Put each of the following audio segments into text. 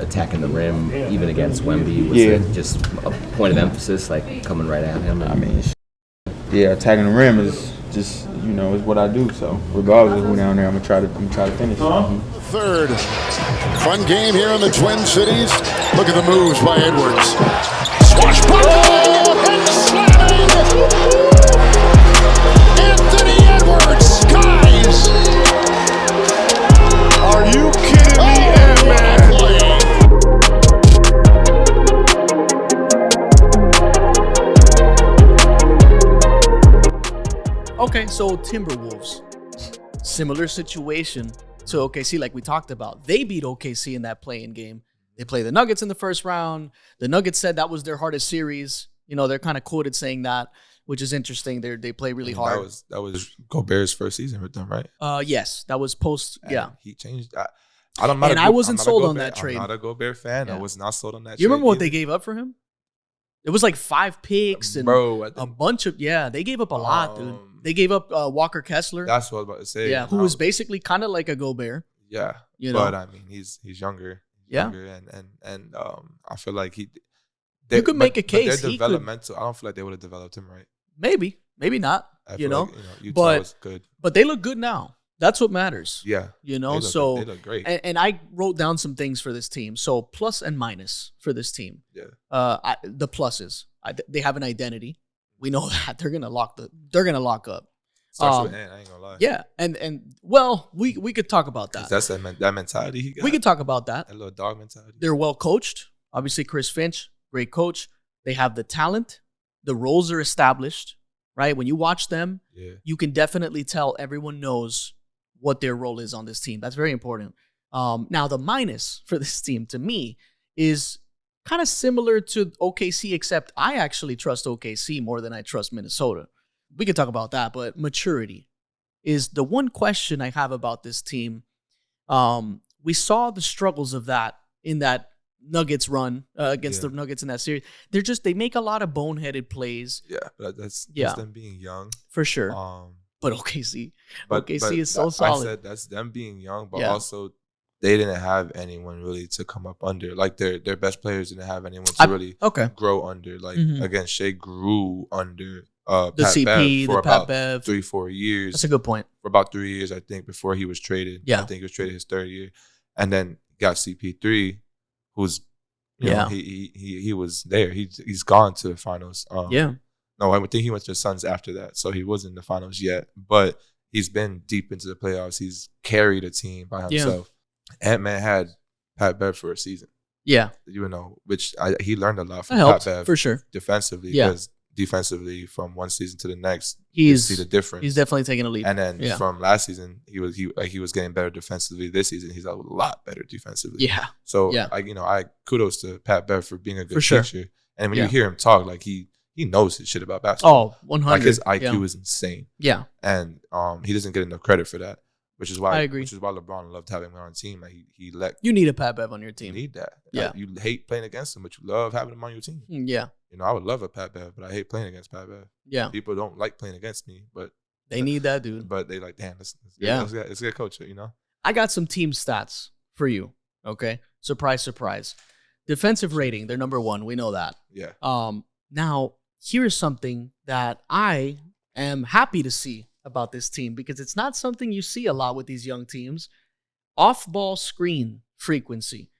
attacking the rim, even against Wemby? Was it just a point of emphasis, like coming right at him? I mean, attacking the rim is just, is what I do. So regardless of who down there, I'm gonna try to finish. Third. Fun game here in the Twin Cities. Look at the moves by Edwards. Squash and slamming. Anthony Edwards skies. Are you kidding me, Ant-Man? Okay, so Timberwolves, similar situation to OKC, like we talked about. They beat OKC in that play-in game. They play the Nuggets in the first round. The Nuggets said that was their hardest series. They're kind of quoted saying that, which is interesting. They play really hard. That was Gobert's first season with them, right? Yes, that was post. And yeah, he changed. I wasn't sold on that trade. I'm not a Gobert fan. Yeah. I was not sold on that. You remember what either. they gave up for him? It was like 5 picks and a bunch of They gave up a lot, dude. They gave up Walker Kessler. That's what I was about to say. Yeah, who was basically kind of like a Gobert. Yeah, but I mean, he's younger. Younger, and I feel like you could make a case. They're developmental. I don't feel like they would have developed him right. Maybe not. Utah was good, but they look good now. That's what matters. Yeah, they look great. And I wrote down some things for this team. So plus and minus for this team. Yeah. The pluses. They have an identity. We know that they're gonna lock up. Starts with Ant, I ain't gonna lie. Yeah, and well, we could talk about that. That's that mentality he got. We could talk about that. That little dog mentality. They're well coached. Obviously, Chris Finch, great coach. They have the talent. The roles are established, right? When you watch them, you can definitely tell everyone knows what their role is on this team. That's very important. Now, the minus for this team, to me, is kind of similar to OKC, except I actually trust OKC more than I trust Minnesota. We could talk about that, but maturity is the one question I have about this team. We saw the struggles of that in that Nuggets run against the Nuggets in that series. They make a lot of boneheaded plays. Yeah, but that's them being young. For sure. But OKC is so solid. I said that's them being young, but also they didn't have anyone really to come up under. Like their best players didn't have anyone to really grow under. Like again, Shea grew under the Pat CP, Bev for the about Pat Bev. 3-4 years. That's a good point. For about 3 years, I think, before he was traded. Yeah. I think he was traded his third year. And then got CP3, who's you know, he was there. He's gone to the finals. No, I think he went to the Suns after that. So he wasn't in the finals yet. But he's been deep into the playoffs. He's carried a team by himself. Ant-Man had Pat Bev for a season. Yeah. Which he learned a lot from Pat Bev. For sure. Defensively. Because defensively, from one season to the next, you see the difference. He's definitely taking a leap. And then from last season, he was getting better defensively. This season, he's a lot better defensively. Yeah. So I kudos to Pat Bev for being a good sure. teacher. And when you hear him talk, like he knows his shit about basketball. Oh, 100. Like his IQ is insane. Yeah. And he doesn't get enough credit for that. Which is why I agree. Which is why LeBron loved having him on the team. Like you need a Pat Bev on your team. You need that. Yeah. Like, you hate playing against him, but you love having him on your team. Yeah. I would love a Pat Bev, but I hate playing against Pat Bev. Yeah. People don't like playing against me, but they need that dude. But they like, damn, let's get coach. I got some team stats for you. Okay. Surprise, surprise. Defensive rating, they're number 1. We know that. Yeah. Now, here's something that I am happy to see about this team, because it's not something you see a lot with these young teams. Off-ball screen frequency.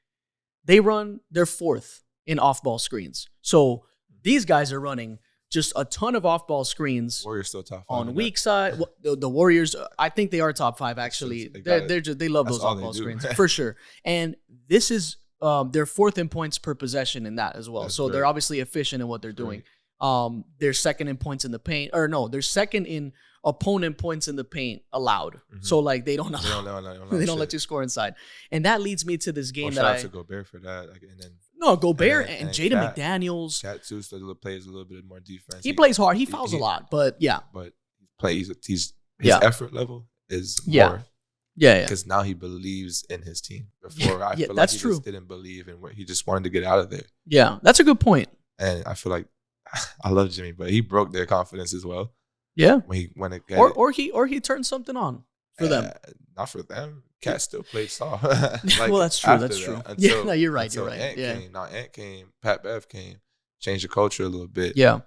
They're 4th in off-ball screens. So these guys are running just a ton of off-ball screens. Warriors still top 5 on weak side. The Warriors, I think they are top 5 actually. They love those off-ball screens for sure. And this is they're 4th in points per possession in that as well. That's so great. They're obviously efficient in what they're doing. They're 2nd in points in the paint, or no, they're 2nd in opponent points in the paint allowed. Mm-hmm. So like they don't let you score inside, and that leads me to this game shout out to Gobert for that. Gobert and Jaden McDaniels. Cat too still plays a little bit more defense. He plays hard. He fouls a lot, but yeah. But his effort level is more. Yeah. Because now he believes in his team. Before I feel like he just didn't believe in where he just wanted to get out of there. Yeah, that's a good point. And I feel like I love Jimmy, but he broke their confidence as well. Yeah. When he or he turned something on for them. Not for them. Cat still played soft. Well, that's true. That's true. Yeah, no, you're right. You're right. Ant came. Pat Bev came. Changed the culture a little bit. Yeah.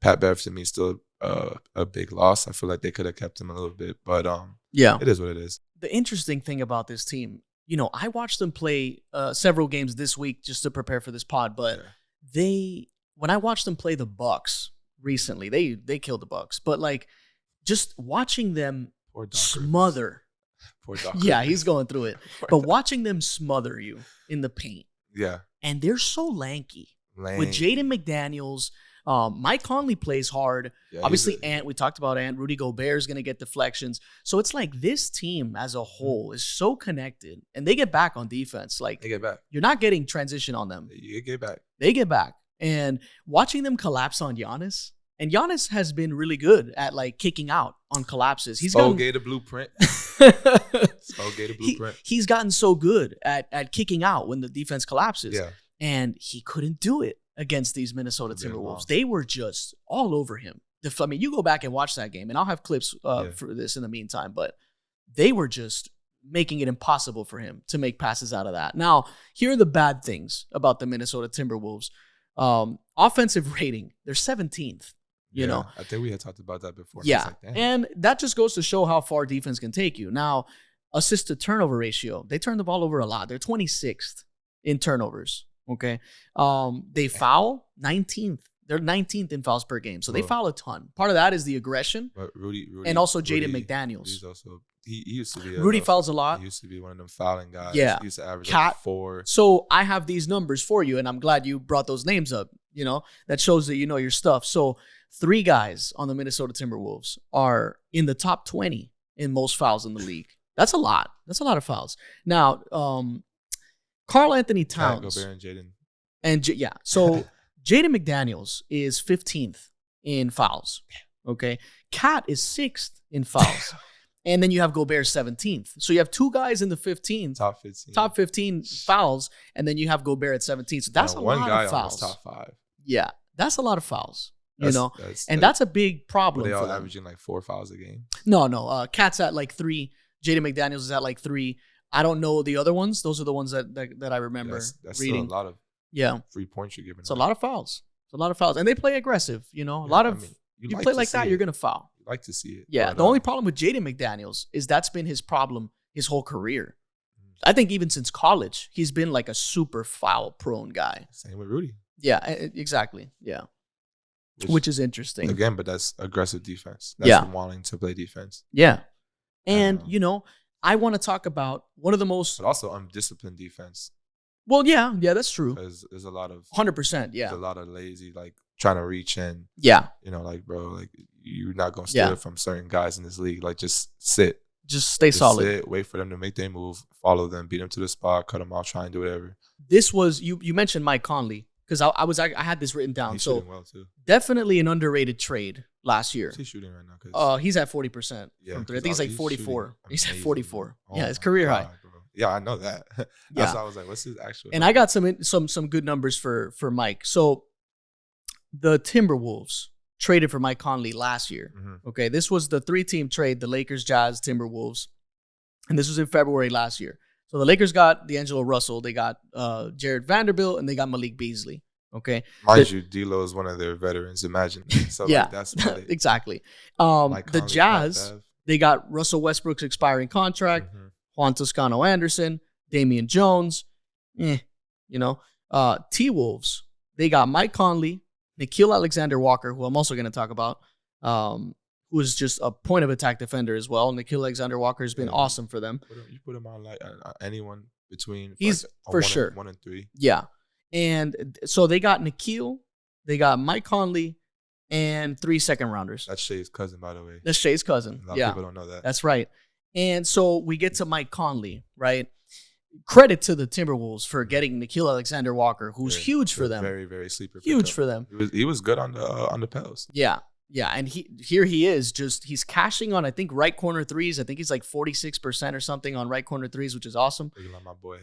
Pat Bev to me is still a big loss. I feel like they could have kept him a little bit, but yeah, it is what it is. The interesting thing about this team, I watched them play several games this week just to prepare for this pod, but when I watched them play the Bucks recently, they killed the Bucks, but like just watching them smother. Poor Doc. Yeah, he's going through it. But watching them smother you in the paint. Yeah. And they're so lanky. With Jaden McDaniels, Mike Conley plays hard. Yeah, obviously, Ant, we talked about Ant. Rudy Gobert is going to get deflections. So it's like this team as a whole is so connected. And they get back on defense. Like, they get back. You're not getting transition on them. You get back. They get back. And watching them collapse on Giannis. And Giannis has been really good at like kicking out on collapses. He's gotten Gator blueprint. Gator blueprint. He's gotten so good at kicking out when the defense collapses. Yeah. And he couldn't do it against these Minnesota Timberwolves. They were just all over him. I mean, you go back and watch that game, and I'll have clips for this in the meantime, but they were just making it impossible for him to make passes out of that. Now, here are the bad things about the Minnesota Timberwolves. Offensive rating, they're 17th. You know, I think we had talked about that before. Yeah, and that just goes to show how far defense can take you. Now, assist to turnover ratio, they turn the ball over a lot. They're 26th in turnovers. Okay, they foul 19th. They're 19th in fouls per game, so they foul a ton. Part of that is the aggression, but Rudy and also Jaden McDaniels. He's also he used to be Rudy fouls a lot. He used to be one of them fouling guys. Yeah, he used to average like 4. So I have these numbers for you, and I'm glad you brought those names up. That shows that you know your stuff. So 3 guys on the Minnesota Timberwolves are in the top 20 in most fouls in the league. That's a lot. That's a lot of fouls. Now, Karl Anthony Towns. Gobert and Jaden. So Jaden McDaniels is 15th in fouls. Okay. Cat is 6th in fouls. And then you have Gobert 17th. So you have 2 guys in the 15th. Top 15 fouls. And then you have Gobert at 17th. So that's a lot of fouls. Top 5. Yeah. That's a lot of fouls. That's a big problem. They all for them. averaging like 4 fouls a game. No. Cat's at like 3. Jaden McDaniels is at like 3. I don't know the other ones. Those are the ones that I remember that's reading. Still a lot of 3 points you're giving. It's a lot of fouls. It's a lot of fouls, and they play aggressive. A lot of you play like that, you're gonna foul. You like to see it. Yeah. The only problem with Jaden McDaniels is that's been his problem his whole career. I think even since college, he's been like a super foul-prone guy. Same with Rudy. Yeah. Exactly. Yeah. Which is interesting. Again, but that's aggressive defense. That's wanting to play defense. Yeah. And, I want to talk about one of the most... But also undisciplined defense. Well, yeah, that's true. Because there's a lot of... 100%, yeah. There's a lot of lazy, like, trying to reach in. Yeah. Like, bro, like, you're not going to steal it from certain guys in this league. Like, just sit. Just stay solid. Sit, wait for them to make their move, follow them, beat them to the spot, cut them off, try and do whatever. This was... You mentioned Mike Conley. Because I had this written down. He's shooting well, too. Definitely an underrated trade last year. What's he shooting right now? He's at 40%. Yeah, from 3. I think he's like 44. He's at 44. Yeah, it's career high. Bro. Yeah, I know that. That's why I was like, what's his actual And number? I got some good numbers for Mike. So the Timberwolves traded for Mike Conley last year. Mm-hmm. Okay, this was the 3-team trade, the Lakers, Jazz, Timberwolves. And this was in February last year. So the Lakers got D'Angelo Russell, they got Jared Vanderbilt, and they got Malik Beasley. Okay, mind you, D'Lo is one of their veterans. Imagine that. So yeah, like, that's why they, exactly. The Jazz, they got Russell Westbrook's expiring contract, Juan Toscano Anderson, Damian Jones. T-Wolves, they got Mike Conley, Nickeil Alexander-Walker, who I'm also going to talk about, who is just a point of attack defender as well. Nickeil Alexander-Walker has been awesome for them. You put him on like anyone between. He's for sure 1 and 3. Yeah, and so they got Nickeil, they got Mike Conley, and 3 second-rounders. That's Shay's cousin, by the way. That's Shay's cousin. A lot of people don't know that. That's right. And so we get to Mike Conley, right? Credit to the Timberwolves for getting Nickeil Alexander-Walker, who's huge for them. Very, very sleeper. Huge for them. He was good on the Pels. Yeah. Yeah, and he is he's cashing on, I think, right corner threes. I think he's like 46% or something on right corner threes, which is awesome. Like my boy,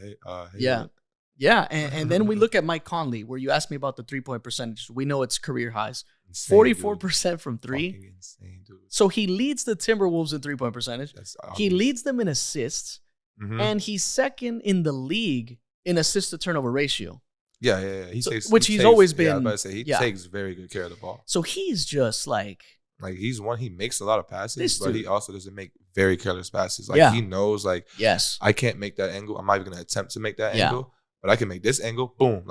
Yeah, and then we look at Mike Conley, where you asked me about the 3-point percentage. We know it's career highs. Insane, 44% from three. Fucking insane, dude. So he leads the Timberwolves in 3-point percentage. He leads them in assists, and he's second in the league in assist to turnover ratio. Yeah. He always been. Yeah, I was about to say, he takes very good care of the ball. So he's just like he's one. He makes a lot of passes, but dude. he also doesn't make very careless passes. He knows yes, I can't make that angle. I'm not even gonna attempt to make that angle, but I can make this angle. Boom.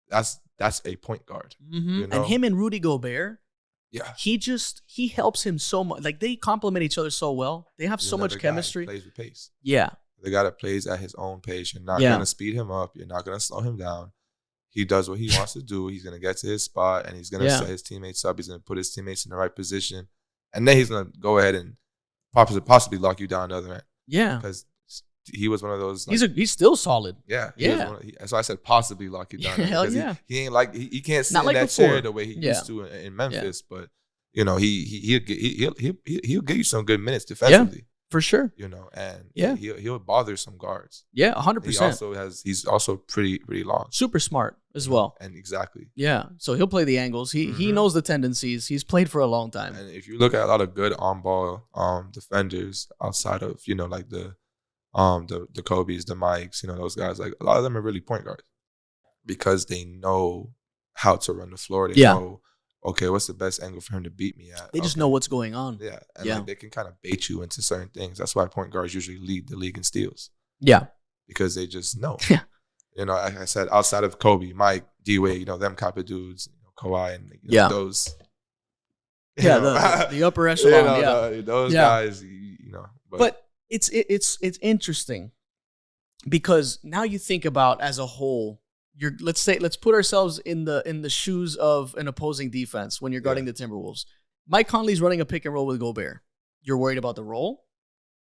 That's a point guard. You know? And him and Rudy Gobert. Yeah. He helps him so much. Like they complement each other so well. They have so much chemistry. Plays with pace. Yeah. The guy that plays at his own pace. You're not gonna speed him up. You're not gonna slow him down. He does what he wants to do. He's gonna get to his spot and he's gonna set his teammates up. He's gonna put his teammates in the right position, and then he's gonna go ahead and possibly lock you down the other end. Yeah. Because he was one of those. He's still solid. Yeah. Yeah. So I said possibly lock you down. Hell yeah. He ain't he can't sit not in like that before. chair the way he used to in Memphis, but you know he'll give you some good minutes defensively. For sure. You know, and yeah, he'll bother some guards. Yeah, 100%. He's also pretty long. Super smart as well. And exactly. Yeah. So he'll play the angles. He knows the tendencies. He's played for a long time. And if you look at a lot of good on ball defenders outside of, you know, like the Kobe's, the Mikes, you know, those guys, like a lot of them are really point guards because they know how to run the floor. They know, okay, what's the best angle for him to beat me at? They just know what's going on. Yeah. And like, they can kind of bait you into certain things. That's why point guards usually lead the league in steals. Yeah. Because they just know. Yeah. You know, like I said, outside of Kobe, Mike, D-Wade, you know, them type of dudes, you know, Kawhi and those. The upper echelon. Those guys, you know. But it's interesting because now you think about as a whole, let's put ourselves in the shoes of an opposing defense when you're guarding the Timberwolves. Mike Conley's running a pick and roll with Gobert. You're worried about the roll.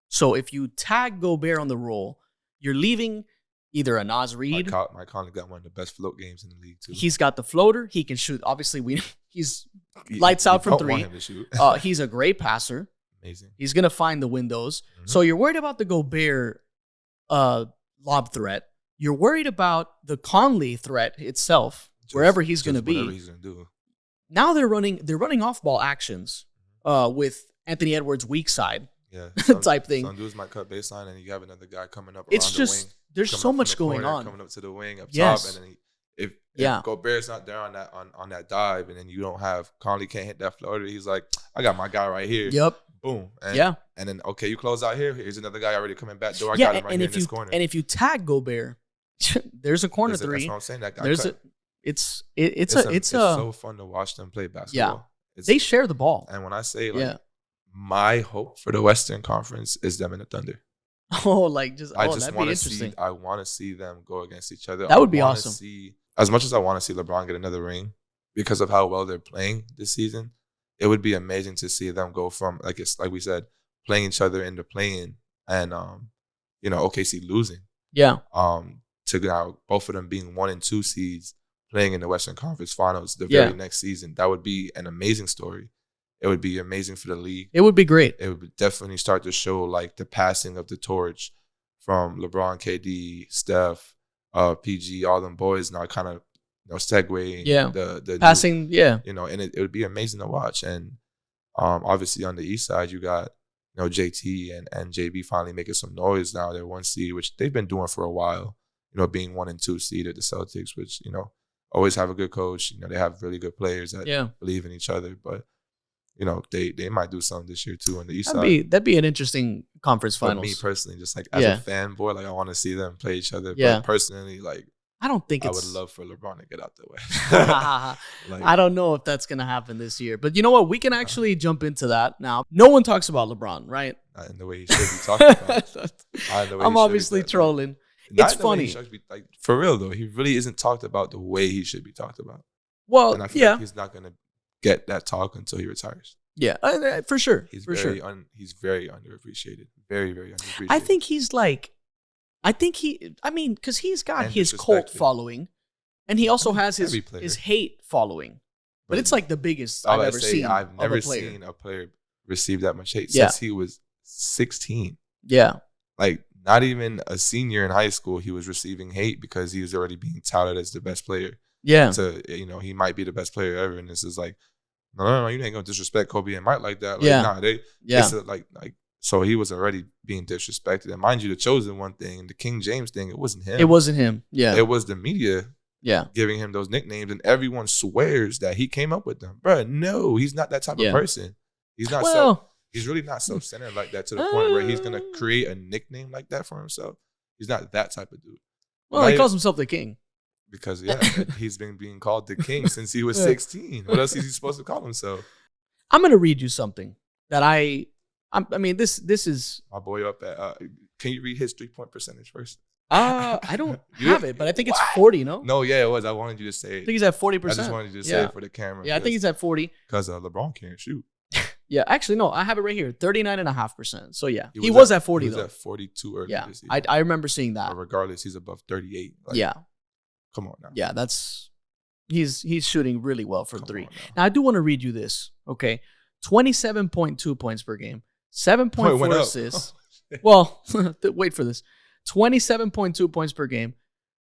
So if you tag Gobert on the roll, you're leaving either a Naz Reid. Mike Conley got one of the best float games in the league too. He's got the floater. He can shoot. Obviously, he's lights out from three. Want him to shoot. He's a great passer. Amazing. He's gonna find the windows. Mm-hmm. So you're worried about the Gobert lob threat. You're worried about the Conley threat itself, wherever he's going to be. Whatever he's going to do. Now they're running off ball actions with Anthony Edwards' weak side type thing. Some dudes might cut baseline, and you have another guy coming up. It's around just the wing, there's so much going corner, on. Coming up to the wing up top, and then if Gobert's not there on that dive, and then you don't have Conley can't hit that floater, he's like, I got my guy right here. Yep. Boom. And, and then okay, you close out here. Here's another guy already coming back door. I got him right here in this corner. And if you tag Gobert, there's a corner three. That's what I'm saying. That guy it's so fun to watch them play basketball. Yeah. They share the ball. And when I say my hope for the Western Conference is them and the Thunder. That'd be interesting. I want to see them go against each other. That would be awesome. As much as I want to see LeBron get another ring because of how well they're playing this season, it would be amazing to see them go from like we said, playing each other into playing and OKC losing. Yeah. To now both of them being 1 and 2 seeds playing in the Western Conference Finals the very next season. That would be an amazing story. It would be amazing for the league. It would be great. It would definitely start to show like the passing of the torch from LeBron, KD, Steph, PG, all them boys now kind of segue. The passing. And it would be amazing to watch. And obviously on the East side, you got JT and JB finally making some noise now. They're 1 seed, which they've been doing for a while. Being 1 and 2 seed at the Celtics, which always have a good coach. They have really good players that believe in each other. But they might do something this year too on the East side. That'd be an interesting conference finals. But me personally, just like as a fanboy, like I want to see them play each other. But personally, like I don't think I would love for LeBron to get out the way. I don't know if that's gonna happen this year. But you know what? We can actually jump into that now. No one talks about LeBron, right? Not in the way he should be talking about. I'm obviously trolling. It's funny. Like for real though, he really isn't talked about the way he should be talked about. Well, and I feel like he's not gonna get that talk until he retires. Yeah, for sure. He's very underappreciated. Very, very underappreciated. I think because he's got his cult following, and he also has his hate following. But it's like the biggest I've ever seen. I've never seen a player receive that much hate since he was 16. Yeah. Like not even a senior in high school, he was receiving hate because he was already being touted as the best player. Yeah. So, he might be the best player ever. And this is like, no, you ain't going to disrespect Kobe and Mike like that. Like, nah, it's like, so he was already being disrespected. And mind you, the Chosen One thing, the King James thing, it wasn't him. It wasn't him. Yeah. It was the media giving him those nicknames. And everyone swears that he came up with them. Bro, no, he's not that type of person. He's not he's really not self-centered like that to the point where he's going to create a nickname like that for himself. He's not that type of dude. Well, he calls himself the King. Because, he's been being called the King since he was 16. What else is he supposed to call himself? I'm going to read you something that I mean, this is... My boy up at... can you read his 3-point percentage first? I don't have it, but I think it's 40, no? No, it was. I wanted you to say it. I think he's at 40%. I just wanted you to say it for the camera. Yeah, I think he's at 40. Because LeBron can't shoot. Yeah, actually, no, I have it right here, 39.5%. So, yeah, he was at 40, though. He was at 42 earlier this season. I remember seeing that. But regardless, he's above 38. Come on now. Yeah, he's shooting really well from three. Now, I do want to read you this, okay? 27.2 points per game, 7.4 assists. Well, wait for this. 27.2 points per game,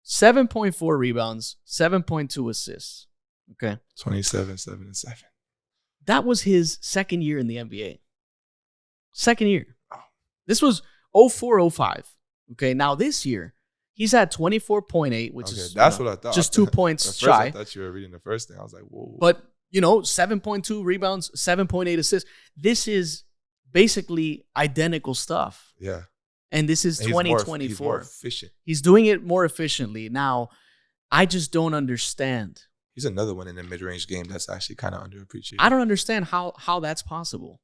7.4 rebounds, 7.2 assists. Okay. 27, 7, and 7. That was his second year in the NBA. Second year. This was 04-05. Okay. Now this year, he's at 24.8, which is that's what I thought. Just 2 points shy. I thought you were reading the first thing. I was like, whoa. But, 7.2 rebounds, 7.8 assists. This is basically identical stuff. Yeah. And this is 2024. He's more efficient. He's doing it more efficiently. Now, I just don't understand. He's another one in the mid-range game that's actually kind of underappreciated. I don't understand how that's possible.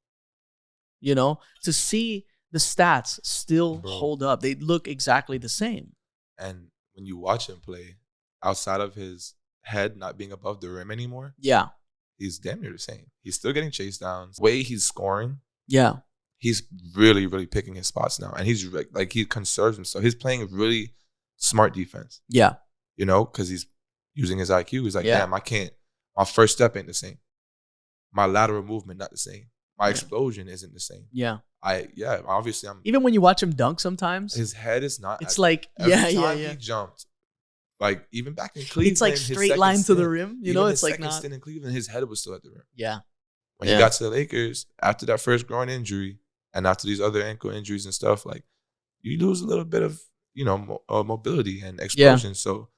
To see the stats still hold up. They look exactly the same. And when you watch him play, outside of his head not being above the rim anymore, he's damn near the same. He's still getting chase downs. The way he's scoring, he's really, really picking his spots now. And he's like, he conserves himself. He's playing really smart defense. Yeah. Because he's using his IQ. He's like, damn, I can't. My first step ain't the same. My lateral movement not the same. My explosion isn't the same. Yeah. Obviously I'm. Even when you watch him dunk sometimes. His head is not. It's like, every time he jumped, like even back in Cleveland. It's like straight line to the rim. It's like not. In Cleveland, his head was still at the rim. Yeah. When he got to the Lakers, after that first groin injury and after these other ankle injuries and stuff, like you lose a little bit of, mobility and explosion. So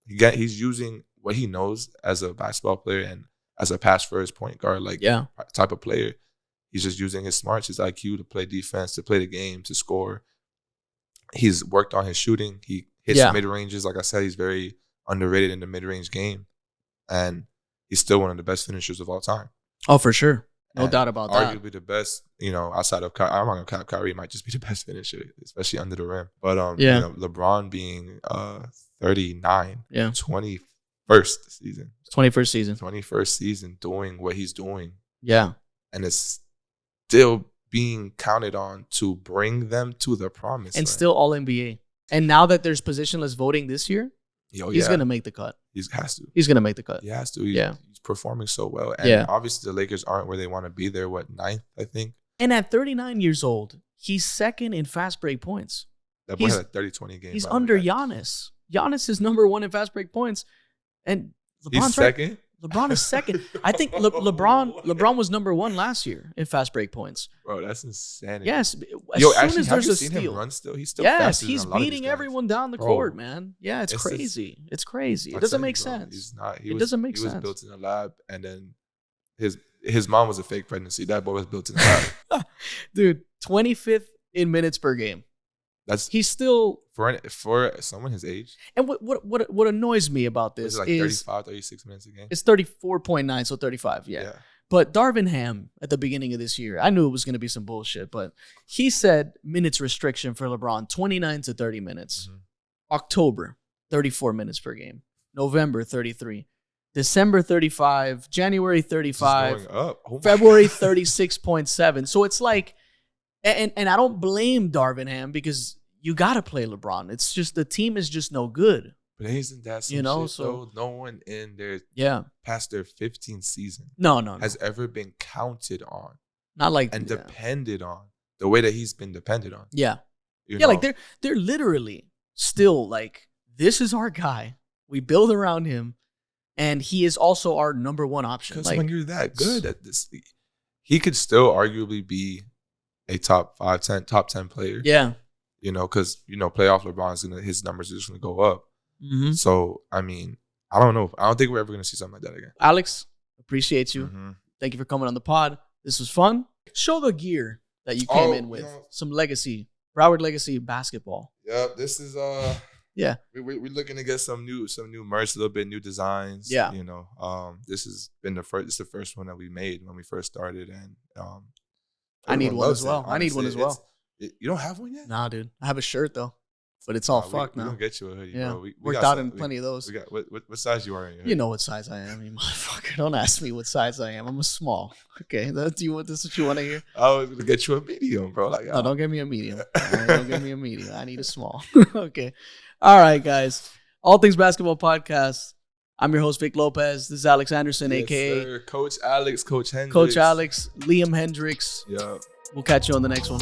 he's using what he knows as a basketball player and as a pass-first point guard, type of player. He's just using his smarts, his IQ to play defense, to play the game, to score. He's worked on his shooting. He hits mid-ranges. Like I said, he's very underrated in the mid-range game. And he's still one of the best finishers of all time. Oh, for sure. No doubt about that. Arguably the best, outside of Kyrie. I'm not going to count Kyrie. Might just be the best finisher, especially under the rim. But LeBron being 39, 21st season. 21st season. 21st season doing what he's doing. Yeah. And it's still being counted on to bring them to the promise. And still all NBA. And now that there's positionless voting this year, he's going to make the cut. He has to. He's going to make the cut. He has to. He's performing so well. And obviously the Lakers aren't where they want to be. They're, 9th, I think? And at 39 years old, he's second in fast break points. That boy had a 30-20 game. He's under Giannis. Giannis is number 1 in fast break points. And LeBron's second? LeBron is second. I think LeBron was number 1 last year in fast break points. Bro, that's insanity. Yes. As soon as there's a steal. Him run still? He's still faster he's beating everyone down the court, man. Yeah, it's crazy. It's crazy. It doesn't make sense. He's not. It doesn't make sense. He was built in a lab, and then his mom was a fake pregnancy. That boy was built in a lab. Dude, 25th in minutes per game. He's still for someone his age. And what annoys me about this is 35, 36 minutes a game. It's 34.9, so 35. Yeah. But Darvin Ham at the beginning of this year, I knew it was going to be some bullshit, but he said minutes restriction for LeBron 29 to 30 minutes. Mm-hmm. October 34 minutes per game. November 33. December 35. January 35. February 36.7. So it's like. And I don't blame Darvin Ham because you got to play LeBron. It's just the team is just no good. But isn't that some shit, so no one in their past their 15th season has ever been counted on. Not like and depended on the way that he's been depended on. Yeah. You know? like they're literally still like, this is our guy. We build around him, and he is also our number one option. Because Like, when you're that good at this, he could still arguably be a top 10 player. yeah. You know, because playoff LeBron's his numbers are just gonna go up. Mm-hmm. So I mean, I don't know. I don't think we're ever gonna see something like that again. Alex, appreciate you. Mm-hmm. Thank you for coming on the pod. This was fun. Show the gear that you came in with. Some legacy, Broward legacy basketball. Yep, this is Yeah. We're looking to get some new merch, a little bit new designs. Yeah. You know, this has been the first one that we made when we first started, and I need one as it, well. I need one as well. You don't have one yet? Nah, dude. I have a shirt though, but it's all fucked we now. We'll get you a hoodie, Yeah. bro. We worked got out in plenty of those. We got what size you are in your hoodie? You know what size I am, you motherfucker. Don't ask me what size I am. I'm a small. Okay, do you want this? What you want to hear? I was gonna get you a medium, bro. Like, No, don't give me a medium. Don't give me a medium. I need a small. Okay. All right, guys. All Things Basketball Podcast. I'm your host, Vic Lopez. This is Alex Anderson, yes, a.k.a. Sir. Coach Alex, Coach Hendricks. Coach Alex, Liam Hendricks. Yeah. We'll catch you on the next one.